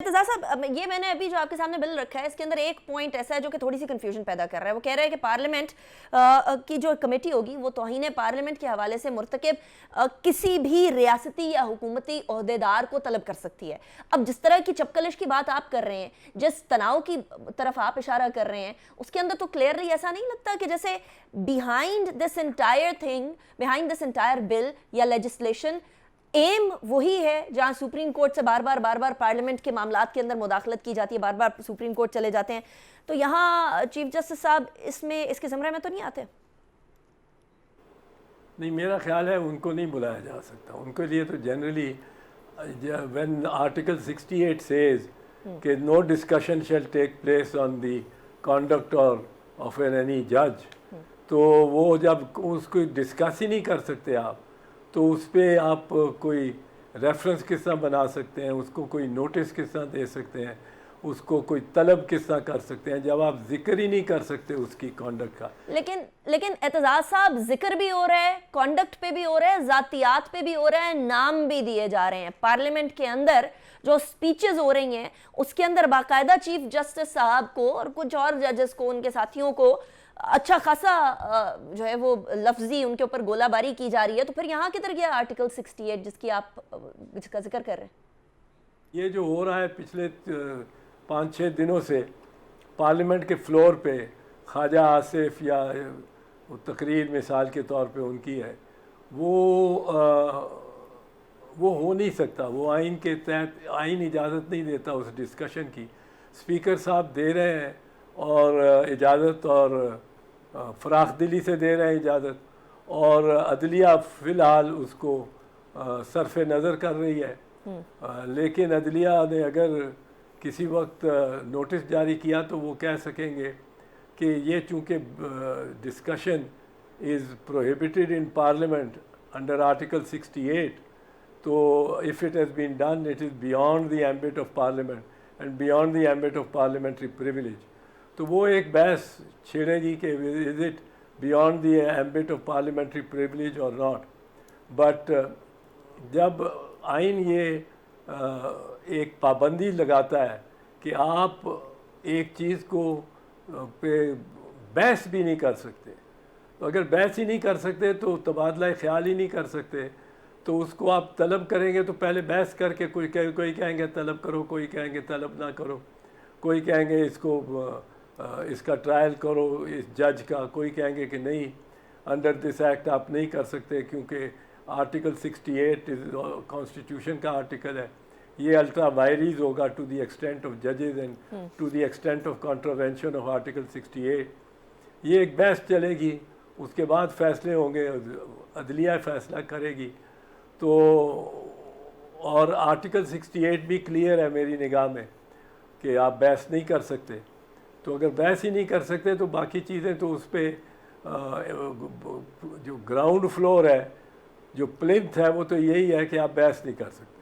एतज़ा साहब, ये मैंने अभी जो आपके सामने बिल रखा है इसके अंदर एक पॉइंट ऐसा है जो कि थोड़ी सी कंफ्यूजन पैदा कर रहा है। वो कह रहा है कि पार्लियामेंट की जो कमेटी होगी वो तौहीन पार्लियामेंट के हवाले से मुर्तकिब किसी भी रियासती या हुकूमती ओहदेदार को तलब कर सकती है। अब जिस तरह की चपकलिश की बात आप कर रहे हैं, जिस तनाव की तरफ आप इशारा कर रहे हैं, उसके अंदर तो क्लियरली ऐसा नहीं लगता कि जैसे behind this entire thing, behind this entire bill या लेजिस्लेशन एम वही है जहां सुप्रीम कोर्ट से बार बार पार्लियामेंट के मामलात के अंदर मुदाखलत की जाती है, बार बार सुप्रीम कोर्ट चले जाते हैं। तो यहाँ चीफ जस्टिस साहब इसमें इसके ज़मरे में तो नहीं आते? नहीं, मेरा ख्याल है उनको नहीं बुलाया जा सकता। उनके लिए तो जनरली व्हेन आर्टिकल 68 सेज कि no discussion shall take place on the conduct और ऑफ एनी जज, तो वो जब उसको डिस्कस ही नहीं कर सकते आप, तो उस पर आप कोई रेफरेंस किस तरह बना सकते हैं, उसको कोई नोटिस किस तरह दे सकते हैं, उसको कोई तलब किस तरह कर सकते हैं, जब आप जिक्र ही नहीं कर सकते उसकी कॉन्डक्ट का। लेकिन एतजाज साहब, जिक्र भी हो रहा है, कॉन्डक्ट पे भी हो रहा है, जातियात पे भी हो रहा है, नाम भी दिए जा रहे हैं। पार्लियामेंट के अंदर जो स्पीचेस हो रही हैं उसके अंदर बाकायदा चीफ जस्टिस साहब को और कुछ और जजेस को, उनके साथियों को अच्छा खासा जो है वो लफ्जी उनके ऊपर गोलाबारी की जा रही है। तो फिर यहाँ किधर गया आर्टिकल 68 जिसका जिक्र कर रहे हैं? ये जो हो रहा है पिछले 5-6 दिनों से पार्लियामेंट के फ्लोर पे, ख्वाजा आसिफ या वो तकरीर मिसाल के तौर पे उनकी है, वो हो नहीं सकता। वो आइन के तहत आइन इजाज़त नहीं देता उस डिस्कशन की। स्पीकर साहब दे रहे हैं और इजाज़त, और फ़राख दिली से दे रहे हैं इजाज़त, और अदलिया फ़िलहाल उसको सरफ़ नज़र कर रही है। लेकिन अदलिया ने अगर किसी वक्त नोटिस जारी किया तो वो कह सकेंगे कि ये चूँकि discussion is prohibited in parliament under article 68, तो if it has been done it is beyond the ambit of parliament and beyond the ambit of parliamentary privilege. तो वो एक बहस छेड़ेगी कि is it beyond the ambit of parliamentary privilege और not. But जब आइन ये एक पाबंदी लगाता है कि आप एक चीज़ को पे बहस भी नहीं कर सकते, तो अगर बहस ही नहीं कर सकते तो तबादला ख्याल ही नहीं कर सकते, तो उसको आप तलब करेंगे तो पहले बहस करके कोई कहेंगे तलब करो, कोई कहेंगे तलब ना करो, कोई कहेंगे इसका ट्रायल करो इस जज का, कोई कहेंगे कि नहीं अंडर दिस एक्ट आप नहीं कर सकते क्योंकि आर्टिकल 68 कॉन्स्टिट्यूशन का आर्टिकल है, ये अल्ट्रा वायरीज होगा टू द एक्सटेंट ऑफ जजेस and to the extent of contravention of article 68। ये एक बहस चलेगी, उसके बाद फैसले होंगे, अदलिया फैसला करेगी। तो और आर्टिकल 68 भी क्लियर है मेरी निगाह में कि आप बहस नहीं कर सकते। तो अगर बहस ही नहीं कर सकते तो बाकी चीज़ें तो उस पर जो ग्राउंड फ्लोर है, जो प्लिंथ है, वो तो यही है कि आप बहस नहीं कर सकते।